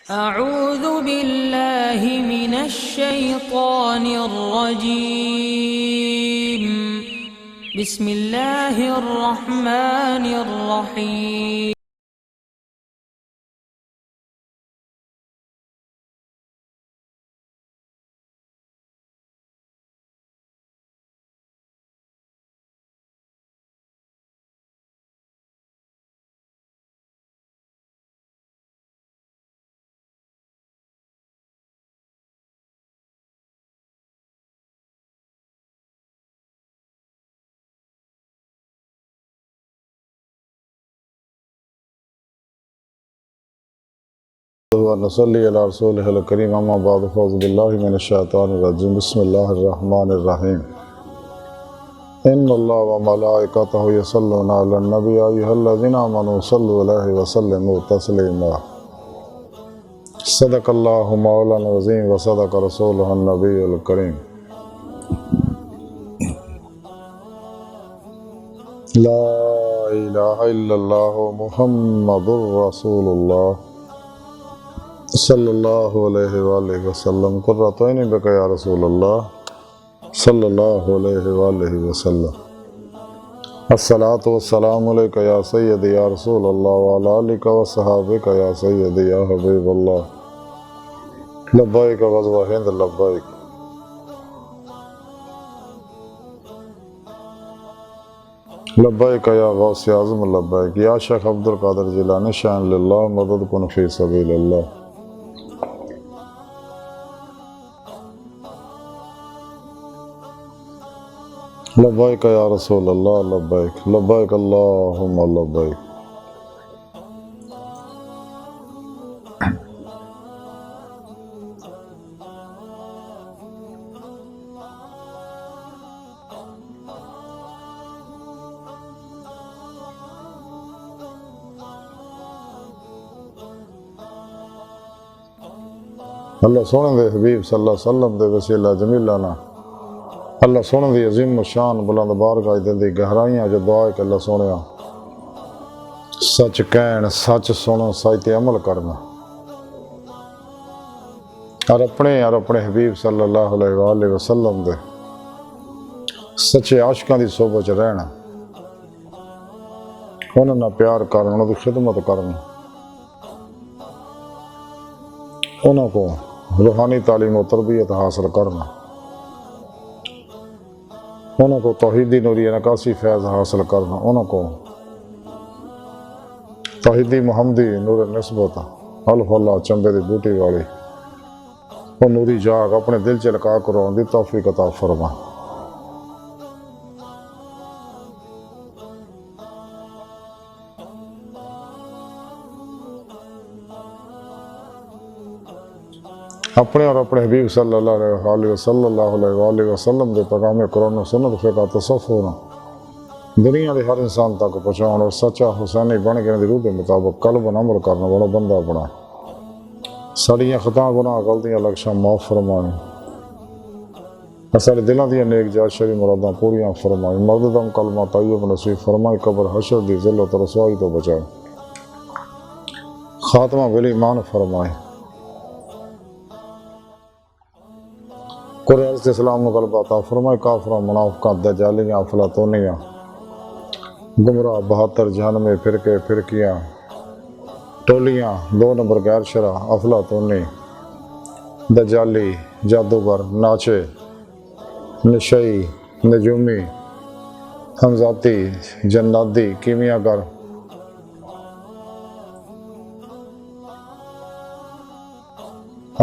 أعوذ بالله من الشيطان الرجيم بسم الله الرحمن الرحيم नसल्ली अला रसूलिहिल करीम अम्मा बाद फ़ौज़ु बिल्लाहि मिनश शैतानिर रजीम बिस्मिल्लाहिर रहमानिर रहीम इन्नल्लाह व मलाइकतहु यसल्लूना अलन नबी या अय्युहल्लज़ीना आमनू सल्लु अलैहि व सल्लिमू तस्लीमा सदक़ल्लाहु मौलाना अज़ीम व सदक़ रसूलुहुन नबियुल करीम ला इलाहा इल्लल्लाह मुहम्मदुर रसूलुल्लाह सल्लल्लाहु अलैहि वसल्लम कुर्रतुन बिका या रसूलल्लाह सल्लल्लाहु अलैहि वसल्लम अस्सलातु वस्सलामु अलैका या सय्यदी या रसूलल्लाह व अला आलिका व सहाबिका या सय्यदी या हबीबल्लाह लब्बैक ग़ज़वा हिंद लब्बैक लब्बैक या गौस आज़म लब्बैक या शेख अब्दुल कादिर जिलानी शान लिल्लाह मदद कुन फी सबीलिल्लाह लब्बैक या रसूल अल्लाह लब्बैक लब्बैक अल्लाहुम्मा लब्बैक। अल्लाह सोने दे हबीब सल्लल्लाहु अलैहि वसल्लम दे वसीला जमीला ना अल्लाह सोने दी अजीम शान बुलंद बारगाह दिल दी गहराइयां जो दुआ है कि अल्लाह सोने सच कहन सच सुनो सच ते अमल करना और अपने हबीब सल्लल्लाहु अलैहि वसल्लम दे सच्चे आशिकां दी सोबत च रहना उन्हां नाल प्यार करना उन्हां दी खिदमत करनी उन्हां को रूहानी तालीम और तरबियत हासिल करना उन्होंने तौहीदी नूरी नकासी फैज़ हासिल करना उनको तौहीदी मुहम्मदी नूर निस्बत अल्लाह चंबे की बूटी वाली वो नूरी जाग अपने दिल च लगा करवाने की तौफीक अता फरमा। अपने और अपने हबीब सल्लल्लाहु अलैहि वसल्लम के पैगाम कुरान सुन्नत फ़िक़ह तसव्वुफ़ दुनिया के हर इंसान तक पहुँचाने और सच्चा हुसैनी बन के रूह के मुताबिक कल्ब अमल करने वाला बंदा बना साड़ियाँ खता गुनाह गलतियाँ लक्ष्यां माफ़ फरमाए सारे दिलों दी नेक जात शरी मुरादां पूरियां फरमाए मर्ददम कलमा तय्यब नसीब फरमाए कब्र हशर दी ज़िल्लत और रसवाई तो बचाए खात्मा बिल ईमान फरमाए कुरैश इस्लाम गलबा अता फरमाए काफिरा मुनाफिका दजालियाँ अफलातूनियाँ गुमराह 72 जहन्नमी फिरके फिरकियाँ टोलियाँ 2 नंबर गैर शरा अफलातूनी दजाली जादूगर नाचे नशई नजूमी हमजाती जन्नाती कीमियागर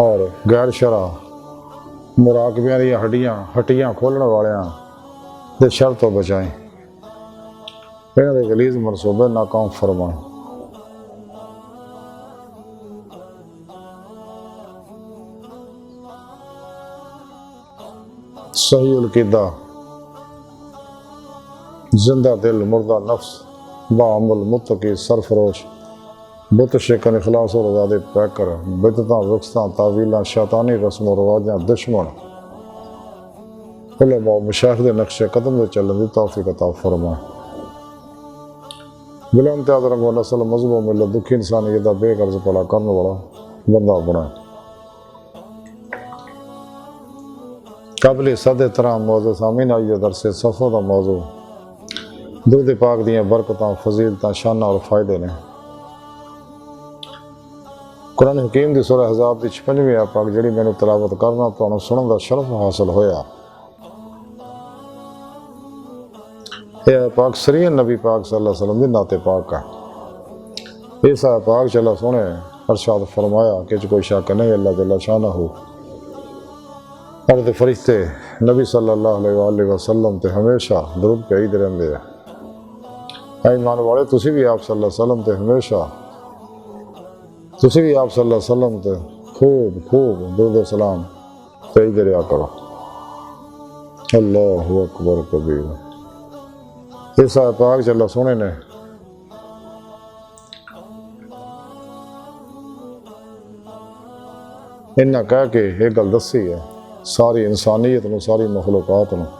और गैर शरा मुराकबियां दी हड्डियां खोलने वालियां दे शर तो बचाएं इन्हां दे गलीज़ मनसूबे नाकाम फरमाएं। सही उल्कीदा जिंदा दिल मुर्दा नफ्स बाअमल मुत्तकी सरफरोश बुत शिकन इखलास और आज़ादे पैकर बिदतां रुख्सां तावीलां शैतानी रस्म और रवाजां दुश्मन उलमा मुशाहिदे नक्शे कदम दे चलन दी तौफीक अता फरमाए। बुलंद आदरंग व नस्ल मज़हब मिलत दुखी इंसानियत दा बेगर्ज भला करने वाला बंदा अपना काबिल सद तरह मौजू सामीन आई दरस सफ़ों का मौजू दुध पाक दियाँ बरकतां फजीलतां शाना और फायदे ने। कुरान हकीम की सूरह हज़ाब की 56वीं आयत पाक जिहड़ी मैनूं तलावत करना तुहानूं सुनन दा शरफ हासिल होया। यह आयत पाक सरीयन नबी पाक सल्लल्लाहु अलैहि वसल्लम दी नाते पाक है। इस आयत पाक च अल्लाह सोहणे इरशाद फरमाया कि कोई शक नहीं अल्लाह जल्ल शानहू और दे फरिश्ते नबी सल्लल्लाहु अलैहि वसल्लम ते हमेशा दरूद भेजदे रहंदे आ। ऐ ईमान वाले तुसी भी आप सल्लल्लाहु अलैहि वसल्लम ते हमेशा तुसी भी आप सल्लल्लाहु अलैहि वसल्लम ते खूब खूब दुरूद सलाम भेजदे रहा करो। अल्लाहु अकबर कबीर। इस आयत पाक च अल्लाह सोहणे ने इन्ना कह के एक गल दसी है सारी इंसानियत नूं सारी मखलूकात नूं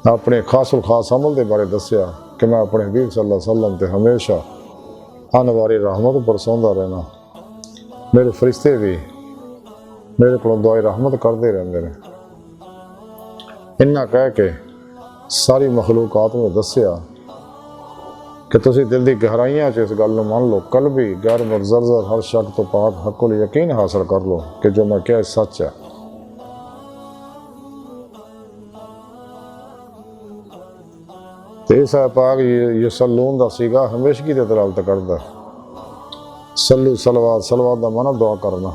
अपने खासुल खास अमल के बारे दसिया कि मैं अपने हबीब सल्लल्लाहु अलैहि वसल्लम ते हमेशा अनवारी रहमत बरसाउंदा रहना। मेरे फरिश्ते भी मेरे को दुआए रहमत करते रहंदे ने। इन्ना कह के सारी मखलूकात में दसिया कि तुसी दिल की गहराइयां च इस गल नूं मान लो, कल भी गैर मुतज़रज़र हर शक तो पाक हक़ुल यकीन हासिल कर लो कि जो मैं क्या सच है। तो इस पाक यसल्लून दा सीगा हमेशगी ते दलालत करदा। सल्लू सलवात सलवात दा माना दुआ करना।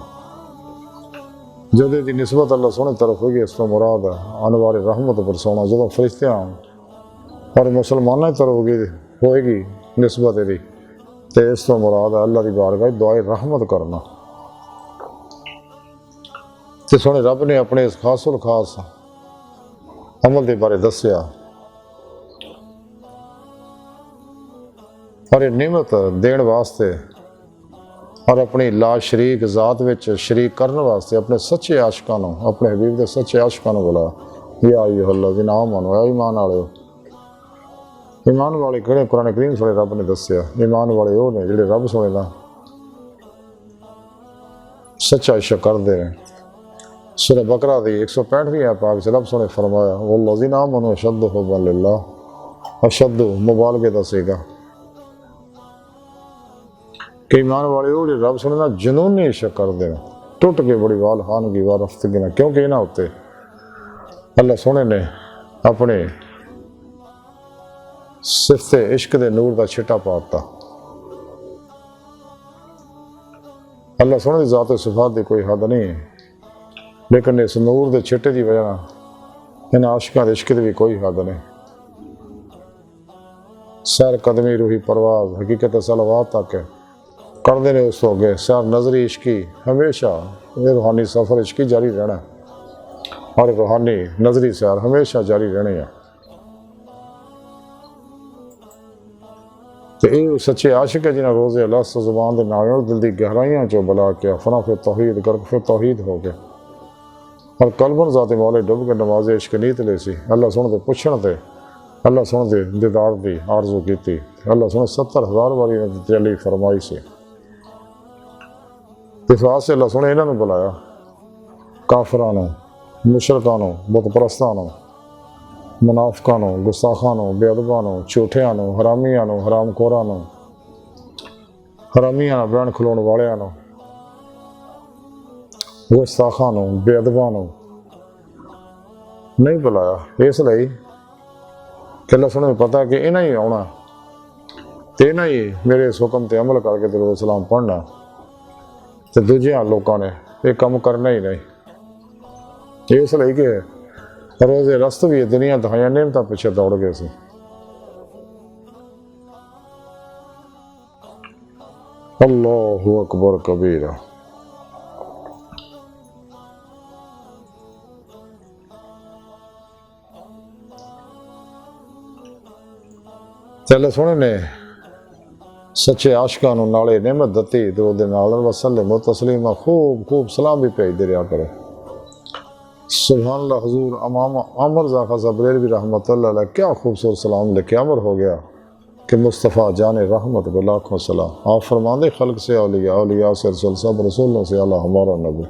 जदों दी निस्बत अल्लाह सोहने तरफ होगी इस तो मुराद है अनवार रहमत बरसाना। जो फरिश्तियां और मुसलमानों तरफ होएगी निस्बत यदि तो इस तो मुराद है अल्लाह की बारगाह दुआए रहमत करना। तो सोहने रब ने अपने इस खासुल खास अमल के बारे दसिया और ये नियमत देने वास्ते और अपनी ला शरीक जात विच शरीक करने वास्ते अपने सच्चे आशिकां नूं अपने हबीब के सच्चे आशिकां नूं बुलाया। या अय्युहल्लज़ीना आमनू ईमान वाले। ईमान वाले किहड़े कुरान करीम सोने रब ने दसिया ईमान वाले वो ने जिहड़े रब सोने दा सच्चा इश्क करदे ने। सूरह बकरा दी 165वीं आयत पाक च रब सोने फरमाया वल्लज़ीना आमनू अशद्दु हुब्बन लिल्लाह। अशद्दु मुबालगे दा सीगा कि ईमान वाले वो रब सुने ना जुनूनी इश्क करते हैं टुट के बड़ी वाल खानगी वार रफ्तगी ना। क्योंकि इन्होंने उत्ते अल्लाह सोने ने अपने सिफते इश्क दे नूर का छिटा पाता। अल्लाह सोने की जात सिफात की कोई हद नहीं है लेकिन इस नूर के छिटे की वजह इन आशिकों के इश्क की भी कोई हद नहीं। सैर कदमी रूही परवाज हकीकत सलवात तक है करते ने। उस हो गए सैर नजरी इश्की हमेशा ये रूहानी सफ़र इश्की जारी रहना और रूहानी नजरी सैर हमेशा जारी रहने हैं। तो ये सच्चे आशिक है जिन्हें रोज़े अल्लाह ज़ुबान के नाल दिल की गहराइयां चो बुला के फना फिर तौहीद कर फिर तौहीद हो गए और कलबन ज़ाते मौले डुब के नमाज़े इश्क नीत ले सी। अल्लाह सुन दे पुछण ते अल्लाह सुन दे दीदार की आरजू की। अल्लाह सुन 70,000 बारी तजल्ली फरमाई सी। इस वास्ते अल्लाह सुने इन्होंने बुलाया काफरां नूं मुशरकां नूं बुतपरस्तां नूं मुनाफिकां नूं गुस्ताखां नूं बेअदबां नूं झूठियां नूं हरामियां नूं हरामखोरां नूं हरामियां नाल बहन खलोण वालियां नूं गुस्ताखां नूं बेअदबां नूं नहीं बुलाया। इसलिए कि अल्लाह सुने पता कि इन्हां ही आउणा ते इन्हां ही मेरे इस हुक्म ते अमल करके दुरूद सलाम पढ़ना तो दूजे लोगों ने यह कम करना ही नहीं। इसलिए कि रोज़े रस्त भी दुनिया दहाइयां नेमत पिछे दौड़ गए सी। अल्लाहु अकबर कबीरा। चल सोने ने सच्चे आशिकां नूं नाले नेमत दती दरूद नाल वसल्लम तस्लीमा खूब खूब सलाम भी भेजते रहा करो। सुभान अल्लाह हुजूर अमाम अमर ज़ाखा ज़बरेल भी रहमतुल्लाह अलैह क्या खूबसूरत सलाम लिखे अमर हो गया कि मुस्तफ़ा जान रहमत को लाखों सलाम। आप फरमाते खल्क से औलिया, औलिया से रसूल, सब रसूलों से आला हमारा नबी।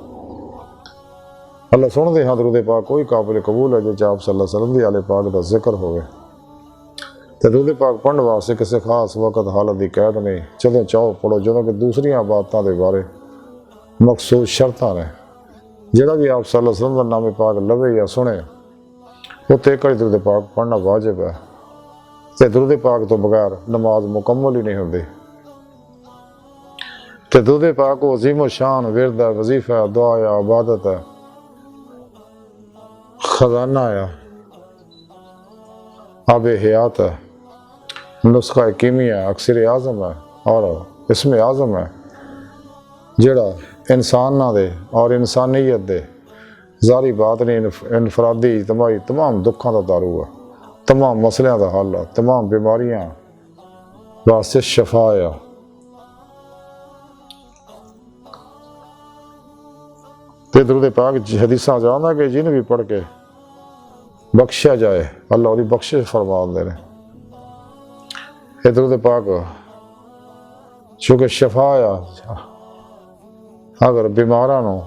अल्लाह सुन दे हाँ दरूद पाक कोई काबिल कबूल है जो आप सल्लल्लाहु अलैहि वसल्लम दी आले पाक का जिक्र होवे। तो दरूद पाक पढ़ने वास्ते किसी खास वक्त हालत की कैद नहीं, जदों चाहो पढ़ो, जो कि दूसरिया बातों के बारे मखसूस शर्तां ने। जोड़ा भी आप सल्लल्लाहु अलैहि वसल्लम का नाम पाक लवे या सुने उत्ते एक दरूद पाक पढ़ना वाजिब है। तो दरूद पाक तो बगैर नमाज मुकम्मल ही नहीं होती। तो दरूद पाक को अजीम शान विरद है, वजीफा है, दुआ है, इबादत है, खजाना है, आब हयात है, नुस्खा कीमिया है, अक्सर आज़म है और इसमें आज़म है, जोड़ा इंसान ना दे और इंसानियत दे जारी बात नहीं, इनफरादी इज्तमाही तमाम दुखों का दारू है, तमाम मसलों का हल है, तमाम बीमारियां वास्ते शफा है। तो दरूद पाक हदीसा जानदा कि जिन भी पढ़ के बख्शा जाए अल्लाह उसकी बख्शिश फरमाते हैं। ये दरूद पाक चूँकि शफा है, अगर बीमारां नूं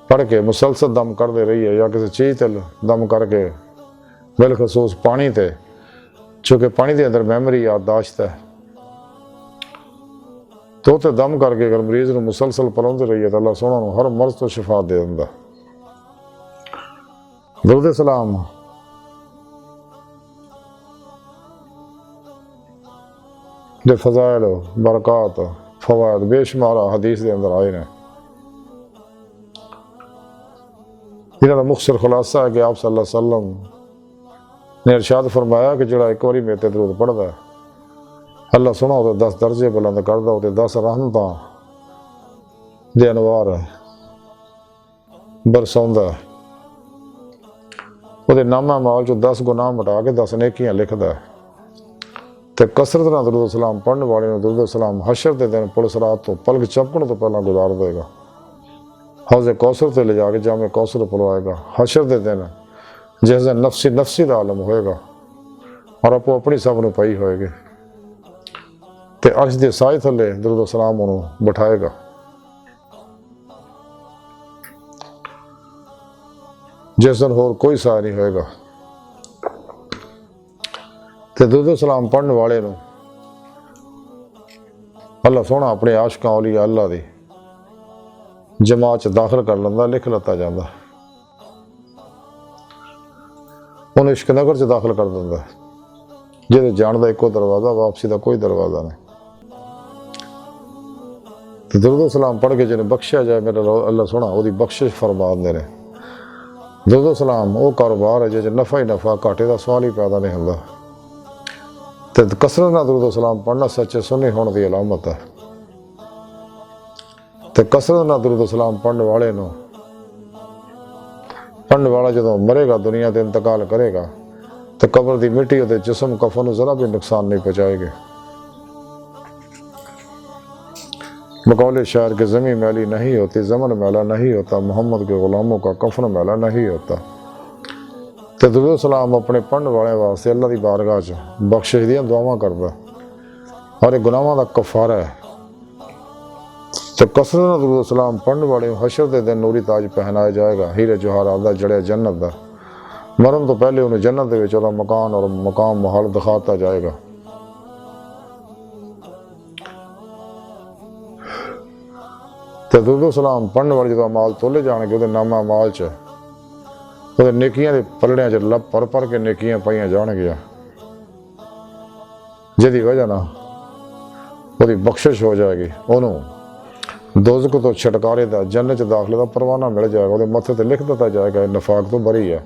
पढ़ के मुसलसल दम करते रहिए या किसी चीज़ ते दम करके बिलखसूस पानी ते, चूँकि पानी के अंदर मैमरी याददाश्त है, तो दम करके अगर मरीज को मुसलसल पलाते रहिए तो अल्लाह सोना हर मर्ज तो शिफा दे दिंदा। दरूद सलाम दे फज़ाइल बरक़ात फ़वाइद बेशुमार हदीस के अंदर आए हैं। इन्होंने मुख्तसर खुलासा है कि आप सल्लल्लाहु अलैहि वसल्लम ने इरशाद फरमाया कि जोड़ा एक बारी मेरे ते दरूद पढ़दा है अल्लाह सुना तो 10 दर्जे बुलंद करदा, तो 10 रहमतां दे अनवार बरसाउंदा, वो नामा माल चो 10 गुनाह मिटा के 10 नेकियां लिखदा। तो कसरत नाल दरूद सलाम पढ़ने वाले ने दरूद सलाम हशर के दिन पुलिस रात तो पलक चमकण तो पहला गुजार देगा, हौज़े कौसर से ले जाके जामे कौसर पुलवाएगा। हशर के दिन जिस दिन नफसी नफसी का आलम होएगा और आपो अपनी सब नूं पई होएगी, तो अर्श के साए थले दरूद सलाम उन्होंने बिठाएगा। जिस दिन होर कोई साया नहीं होएगा। तो दरूद सलाम पढ़ने वाले नूं अल्लाह सोना अपने आशिकां औलिया अल्लाह दी जमात च दाखिल कर लंदा, लिख लता जाता, उन्हें इश्क नगर च दाखिल कर दिंदा, जिहदे जाण दा इक्को दरवाज़ा, वापसी का कोई दरवाज़ा नहीं। तो दरूद सलाम पढ़ के जिन्हें बख्शिया जाए मेरा अल्लाह सोना उसकी बख्शिश फरमाते हैं। दरूद सलाम वो कारोबार है जिस नफा ही नफा, घाटे का सवाल ही पैदा नहीं होंदा। तो कसरत नाल दरूद सलाम पढ़ना सच्चे सुन्नी होने की अलामत है। तो कसरत नाल दरूद सलाम पढ़ने वाले नूं पढ़ने वाला जो मरेगा दुनिया से इंतकाल करेगा तो कब्र की मिट्टी और जिसम कफन जरा भी नुकसान नहीं पहुँचाएगी। बकौले शायर के ज़मीं मैली नहीं होती, ज़मन मैला नहीं होता, मोहम्मद के गुलामों का कफन मैला नहीं होता। तो दरूद सलाम अपने पढ़ने वाले वास्ते अल्लाह की बारगाह च बख्शिश दी दुआवां करदा और एक गुनाहां दा कफारा है। तो कसरत नाल दरूद सलाम पढ़ने वाले हशर के दिन नूरी ताज पहनाया जाएगा, हीरे जवाहरात दा जड़िया जन्नत दा। मरण तो पहले उन्हें जन्नत दे विच उहदा मकान और मकाम महल दिखाता जाएगा। तो दरूद सलाम पढ़ने वाले जो अमाल तोले जाएंगे वो नामा अमाल च वो नेकियां के पलड़ियां च लप पर के नेकियां पाइया जाएगियां, जिहदी वजह ना वो बख्शिश हो जाएगी। उन्होंने दोज़ख तो छटकारे का जन्नत दाखिले का परवाना मिल जाएगा, वो मत्थे ते लिख दिता जाएगा नफाक तो बरी है।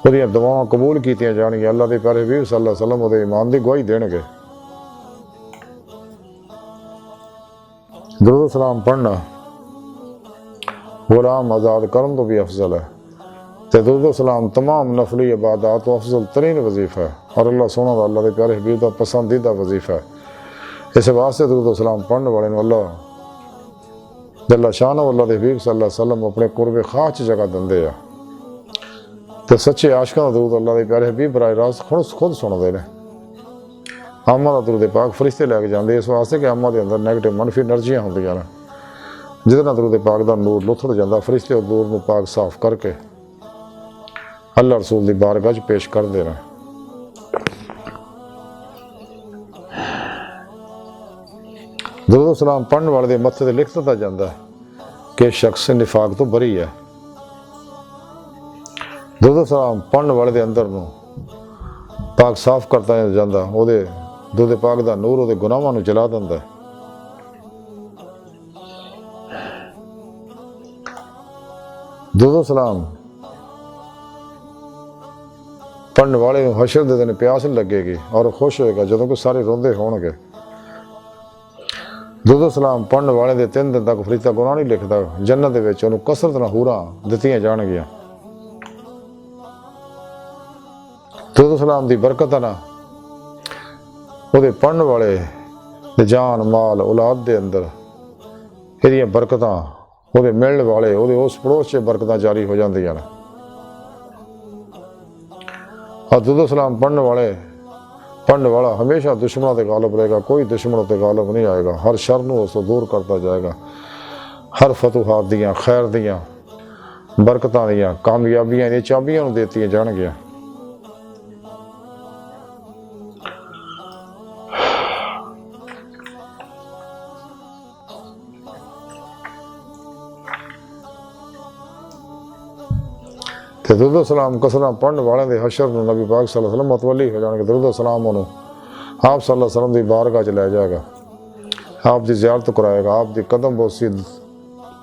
वो दुआवां कबूल की जाएगियां, अल्लाह के प्यारे हबीब सल्लल्लाहु अलैहि वसल्लम वो ईमान की गवाही देंगे। दरूद सलाम पढ़ना गुलाम आज़ाद करन तो भी अफजल है। तो दरूद सलाम तमाम नफली इबादत तो अफजल तरीन वजीफ़ा है और अल्लाह सोना अल्लाह के प्यारे हबीब का पसंदीदा वजीफ़ा है। इस वास्ते दरूद सलाम पढ़ने वाले अल्लाह जल्ला शान अल्लाह के हबीब सल्लल्लाहु अलैहि वसल्लम अपने कुर्बे खास जगह दिंदे आ। तो सच्चे आशिकां दा दरूद अल्लाह के प्यारे हबीब बराए रास्त खुद सुनते हैं। आमा का दरूद पाक फरिश्ते लैके जाते इस वास्ते कि आमा के अंदर नैगेटिव मनफी एनर्जियां होंदियां ने जिहदे नाल दरूद पाक का नूर लुथड़ जाता फरिश्ते उस नूर नूं पाक साफ करके अल्लाह रसूल की बारगाह च पेश करते हैं। दरूद सलाम पढ़ने वाले के मत्थे ते लिख दिता जाता है कि शख्स निफाक तो बरी है। दरूद सलाम पढ़ने वाले के अंदर नूं पाक साफ करता जाता उहदे दरूद पाक का नूर उहदे गुनाहां नूं जला दिंदा है। दरूद सलाम पढ़ने वाले हशर दे दिन प्यास नहीं लगेगी और खुश होएगा जदों कि सारे रोंदे होणगे। दरूद सलाम पढ़ने वाले दे 3 दिन तक फरिश्ता गुनाह नहीं लिखता जन्नत दे विच उहनूं कसरत नाल हूरां दित्तियां जाणगियां। दरूद सलाम दी बरकत नाल उहदे पढ़ने वाले दे जान माल औलाद दे अंदर इहदियां बरकतां उहदे मिलण वाले उहदे उस पड़ोस च बरकतां जारी हो जांदियां ने। और दरूद सलाम पढ़ने वाला हमेशा दुश्मनों से गालिब रहेगा, कोई दुश्मनों से गालिब नहीं आएगा। हर शर नूं उसको दूर करता जाएगा। हर फतूहात दियां खैर दियां बरकतां दियां कामयाबियां दी चाबियां नूं देतियां जाणगियां। ते दरूद सलाम कसरत पढ़ने वाले के हशर नूं नबी पाक सल्लल्लाहु अलैहि वसल्लम मतवली हो जाएंगे। दरूद सलाम उन्होंने आप सल्लल्लाहु अलैहि वसल्लम की बारगाह च लै जाएगा, आप की ज़ियारत कराएगा, आप की कदम बोसी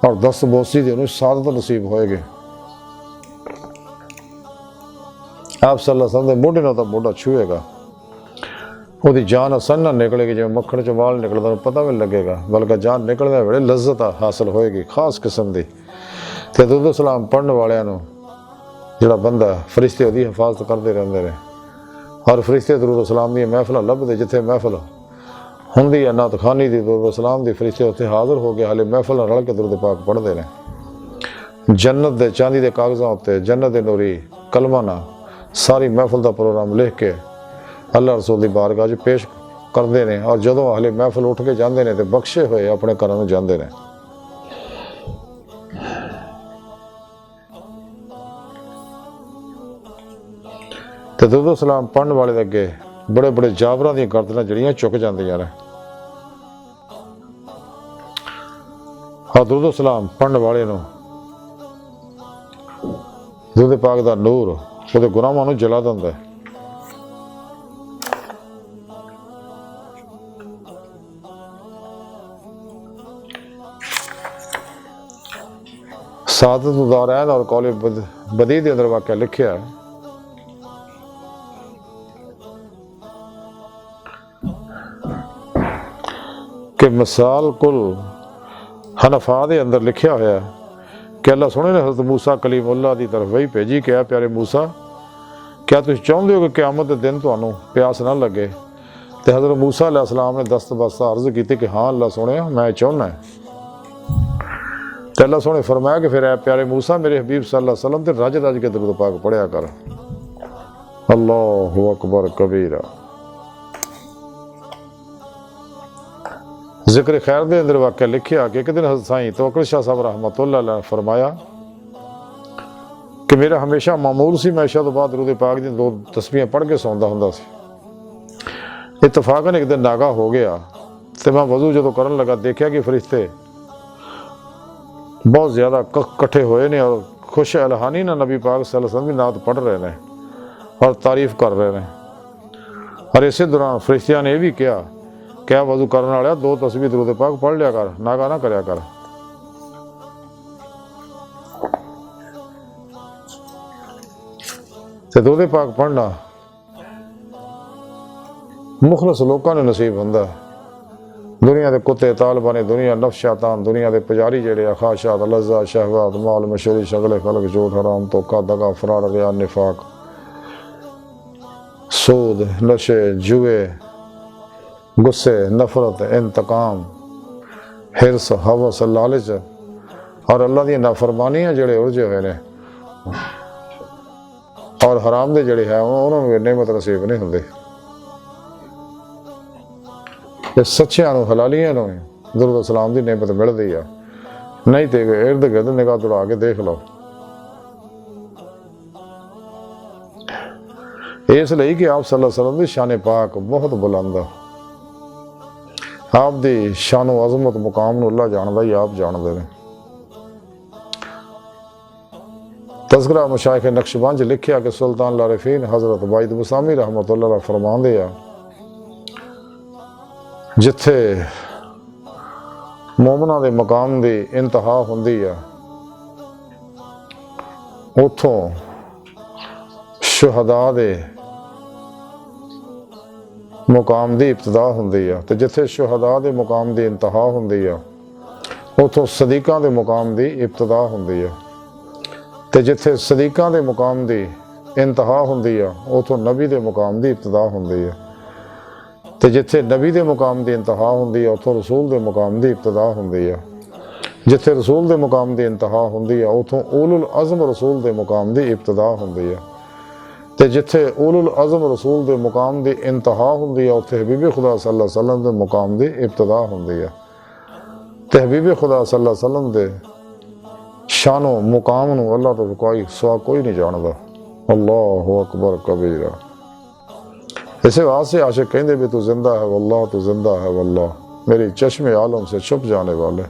और दस्त बोसी की उन्हें सादत नसीब होएगी। आप सल्लल्लाहु अलैहि वसल्लम के मोढे नाल मोढा छूएगा, उसकी जान असन ना निकलेगी जिवें मक्खण चों वाल निकलदा पता भी नहीं लगेगा, बल्कि जान निकलने वेले लज्जत हासिल होएगी खास किस्म की। ते दरूद सलाम पढ़ने वालियां नूं जिहड़ा बंदा फरिश्ते उसकी हिफाजत करते रहते हैं और फरिश्ते दरूद सलाम दी महफिल लभदे जिथे महफिल हुंदी है नात खानी दी दरूद सलाम दी फरिश्ते उत्थे हाज़र हो गए हाले महफिल रल के दरूद पाक पढ़ते हैं। जन्नत दे चांदी दे कागज़ां उत्ते जन्नत दे नूरी कलमा नाल सारी महफिल का प्रोग्राम लिख के अल्लाह रसूल की बारगाह च पेश करते हैं और जदों हाले महफिल उठ के जाते हैं तो बख्शे हुए अपने घरों नूं जाते हैं। तो दरूद सलाम पढ़ने वाले अगे बड़े बड़े जाबरां दी गर्दनां जड़ियां झुक जांदियां ने। और दरूद सलाम पढ़ने वाले नूं दरूद पाक दा नूर उहदे गुनाहां नूं जला दिंदा है। सादत दारैन और कौले बदी दे अंदर वाक़या लिखिया है कि मिसाल कुल हनफा के अंदर लिखा होया कि अल्लाह सोने ने हज़रत मूसा कलीमुल्लाह की तरफ वही भेजी कि प्यारे मूसा क्या तुम चाहते हो कि क़यामत के दिन तुहानूं प्यास ना लगे। तो हज़रत मूसा अलैहिस्सलाम ने दस्त बस्ता अर्ज़ की कि हाँ अल्लाह सोने मैं चाहना है। तो अल्लाह सोने फरमाया कि फिर प्यारे मूसा मेरे हबीब सल्लल्लाहु अलैहि वसल्लम ते रज रज के दरूद पाक पढ़िया कर। अल्लाहु अकबर कबीरा। जिक्र खैर के अंदर वाक़या लिखा कि एक दिन हज़रत साईं तवक्कुल शाह साहब रहमतुल्लाह अलैह ने फरमाया कि मेरा हमेशा मामूल सी मैं इशा तो बाद दरूद पाक दी 2 तस्बीहां पढ़ के सौंदा हुंदा सी। इतफाकन एक दिन नागा हो गया तो मैं वजू जो करन लगा देखा कि फरिश्ते बहुत ज़्यादा कट्ठे हुए ने और खुश अलहानी ना नबी पाक सल्लल्लाहु अलैहि वसल्लम की नात पढ़ रहे हैं और तारीफ़ कर रहे हैं। और इस दौरान फरिश्तियां ने यह भी कहा क्या वजू करने वाले 2 तस्बीह दरूद पाक पढ़ लिया कर, नागा ना करया कर। ते दरूद पाक पढ़ना मुखलस लोगों ने नसीब हुंदा। दुनिया के कुत्ते तालबाने दुनिया नफ्स शैतान दुनिया के पुजारी जेड़े अखाशात लज्जा शहवात माल मशहूरी शगले खलक झूठ हराम धोखा दगा फराड रिया निफाक सूद नशे जुए गुस्से नफरत इंतकाम हिरस हवस लालच और अल्लाह दी नाफरमानियां जेड़े उलझे हुए ने और हराम दे जेड़े है उन्होंने नेमत नसीब नहीं होंदे। ਇਹ ਸੱਚਿਆਂ ਨੂੰ ਹਲਾਲੀਆਂ ਨੂੰ ਦਰੂਦ ਸਲਾਮ ਦੀ ਨਿਮਤ ਮਿਲਦੀ ਆ, ਨਹੀਂ ਤੇ ਇਰਦ ਗਿਰਦ ਨਿਗਾਹ ਦੌੜਾ ਕੇ ਦੇਖ ਲਓ। ਇਸ ਲਈ ਕਿ ਆਪ ਸੱਲੱਲਾਹੁ ਅਲੈहि ਵਸੱਲਮ ਦੀ ਸ਼ਾਨ ਪਾਕ ਬਹੁਤ ਬੁਲੰਦ ਆ। ਆਪ ਦੀ ਸ਼ਾਨੋ ਅਜ਼ਮਤ ਮੁਕਾਮ ਨੂੰ ਅੱਲਾ ਜਾਣਦਾ ਹੀ ਆਪ ਜਾਣਦੇ ਨੇ। ਤਜ਼ਕਰਾ ਮਸ਼ਾਇਖ ਨਕਸ਼ਬੰਦ ਲਿਖਿਆ ਕਿ ਸੁਲਤਾਨ ਲਾਰਿਫੀਨ ਹਜ਼ਰਤ ਵਾਹਿਦ ਬਸਾਮੀ ਰਹਿਮਤੁल्लाह अलैह ਫਰਮਾਉਂਦੇ ਆ, ਜਿੱਥੇ ਮੋਮਨਾਂ ਦੇ ਮਕਾਮ ਦੀ ਇੰਤਹਾ ਹੁੰਦੀ ਆ, ਉੱਥੋਂ ਸ਼ੁਹਦਾ ਦੇ ਮੁਕਾਮ ਦੀ ਇਬਤਦਾ ਹੁੰਦੀ ਆ, ਤੇ ਜਿੱਥੇ ਸ਼ੁਹਦਾ ਦੇ ਮੁਕਾਮ ਦੀ ਇੰਤਹਾ ਹੁੰਦੀ ਆ, ਉੱਥੋਂ ਸਦੀਕਾਂ ਦੇ ਮੁਕਾਮ ਦੀ ਇਬਤਦਾ ਹੁੰਦੀ ਆ, ਤੇ ਜਿੱਥੇ ਸਦੀਕਾਂ ਦੇ ਮੁਕਾਮ ਦੀ ਇੰਤਹਾ ਹੁੰਦੀ ਆ, ਉੱਥੋਂ ਨਬੀ ਦੇ ਮੁਕਾਮ ਦੀ ਇਬਤਦਾ ਹੁੰਦੀ ਆ, ਤੇ ਜਿੱਥੇ ਨਬੀ ਦੇ ਮੁਕਾਮ ਦੀ ਇੰਤਹਾ ਹੁੰਦੀ ਆ, ਉੱਥੋਂ ਰਸੂਲ ਦੇ ਮੁਕਾਮ ਦੀ ਇਬਤਦਾ ਹੁੰਦੀ ਆ, ਜਿੱਥੇ ਰਸੂਲ ਦੇ ਮੁਕਾਮ ਦੀ ਇੰਤਹਾ ਹੁੰਦੀ ਆ, ਉੱਥੋਂ ਉਲੁਲ ਅਜ਼ਮ ਰਸੂਲ ਦੇ ਮੁਕਾਮ ਦੀ ਇਬਤਦਾ ਹੁੰਦੀ ਆ, ਤੇ ਜਿੱਥੇ ਉਲੁਲ ਅਜ਼ਮ ਰਸੂਲ ਦੇ ਮੁਕਾਮ ਦੀ ਇੰਤਹਾ ਹੁੰਦੀ ਆ, ਉੱਥੇ ਹਬੀਬ ਖੁਦਾ ਸੱਲੱਲਾਹੁ ਅਲੈहि ਵਸੱਲਮ ਦੇ ਮੁਕਾਮ ਦੀ ਇਬਤਦਾ ਹੁੰਦੀ ਆ। ਤੇ ਹਬੀਬ ਖੁਦਾ ਸੱਲੱਲਾਹੁ ਅਲੈहि ਵਸੱਲਮ ਦੇ ਸ਼ਾਨੋ ਮੁਕਾਮ ਨੂੰ ਅੱਲਾ ਤੋਂ ਕੋਈ ਨਹੀਂ ਜਾਣਦਾ। ਅੱਲਾਹੁ ਅਕਬਰ ਕਬੀਰਾ। इसे वास्ते आशिक कहते भी तू जिंदा है वल्लाह, तू जिंदा है वल्लाह, मेरी चश्मे आलम से छुप जाने वाले।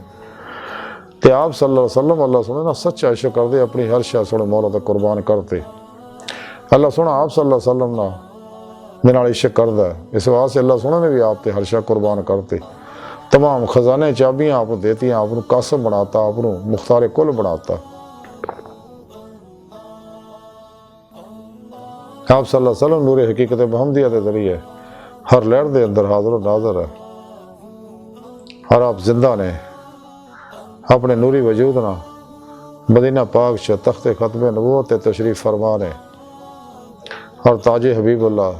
ते आप सल्लल्लाहु अलैहि वसल्लम अल्लाह सुने ना सच्चा इश्क कर दे, अपनी हर शय सुने मौला तक कुर्बान करते। अल्लाह सुना आप सल्लल्लाहु अलैहि वसल्लम ना मेरे नाल इश्क करदा है, इस वास्ते अल्लाह सुने ने भी आप ते हर शय कुर्बान करते। तमाम खजाने चाबियां आपको देती, आपको कासम बनाता, आपको मुख्तार कुल बनाता। आप सल्लल्लाहु अलैहि वसल्लम नूरे हकीकत मुहम्मदिया के जरिए हर लहर के अंदर हाजिर नाजर है, और आप जिंदा ने अपने नूरी वजूद ना मदीना पाक च तख्ते खत्म नबूवत तशरीफ फरमा ने, और ताजे हबीबुल्लाह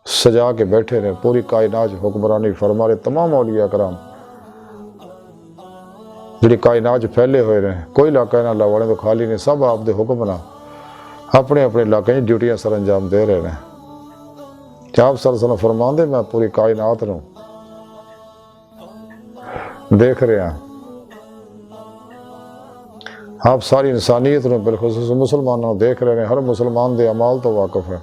सजा के बैठे ने, पूरी कायनात हुक्मरानी फरमा रहे। तमाम औलिया कराम जी कायनात फैले हुए ने, कोई इलाका इन्हां अल्लाह वाले तो खाली नहीं, सब आप दे हुक्म ना अपने अपने इलाके में ड्यूटियां सर अंजाम दे रहे हैं। क्या आप सर फरमाते मैं पूरी कायनात नूं देख रहा, आप सारी इंसानियत नूं बिलखुसूस मुसलमानों देख रहे हैं। हर मुसलमान के अमाल तो वाकफ है,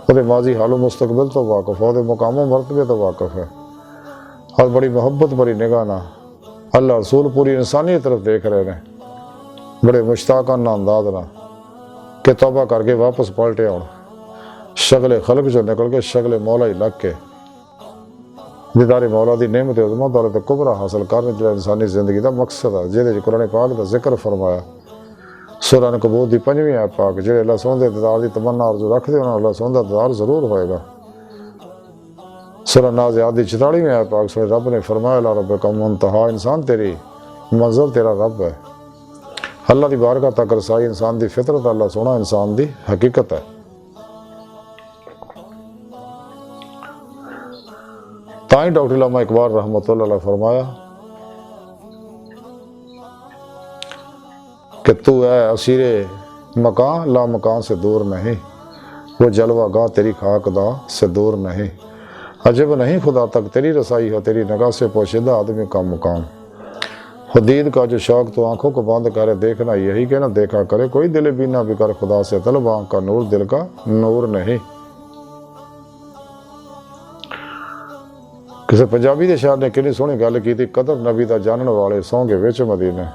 वो माजी हालो मुस्तकबिल तो वाकफ है, वो मुकामों मरतबे तो वाकफ है, और बड़ी मोहब्बत बड़ी निगाह ना अल्लाह रसूल पूरी इंसानियत तरफ देख रहे हैं, बड़े मुश्ताकाना अंदाज ना कि तौबा करके वापस पलटे आउण, शगले खलक जो निकल के शगले मौला ही लग के दीदारे मौला की नेमत उज़्मा दौलत कुबरा हासिल करने जो इंसानी जिंदगी का मकसद है, जिहदे कुरान पाक का जिक्र फरमाया। सूरह अनकबूत की 5वीं आयत पाक, जिहड़े अल्लाह सोहने दे दीदार की तमन्ना आरज़ू रखदे उन्हां अल्लाह सोहने दा दीदार जरूर होएगा। सूरह नाज़ियात की 44वीं आयत पाक सुने रब ने फरमाया ला रब्बिका मुंतहा, इंसान तेरी मंजिल तेरा रब है। अल्लाह की बारगाह तक रसाई इंसान की फितरत, अल्लाह सोना इंसान की हकीकत है। ताई डॉक्टर अल्लामा इकबाल रहमतुल्लाह अलैह फरमाया कि तू है असीरे मकान ला मकान से दूर नहीं, वो जलवा गाह तेरी खाक दा से दूर नहीं। अजब नहीं खुदा तक तेरी रसाई हो, तेरी नगाह से पोशीदा आदमी का मुकाम। खुदीद का जो शौक तो आंखों को बंद करे देखना, यही कहना देखा करे, कोई दिल बीना भी कर खुदा से तलब, आंख का नूर दिल का नूर नहीं। किसी पंजाबी के शायर ने कितनी सोहनी गल की थी, कदर नबी का जानन वाले सौंगे विच मदीने।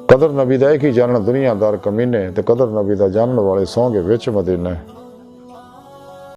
कदर नबी का एक ही जानन दुनियादार कमीने, ते कदर नबी का जानन वाले सौंगे विच मदीने।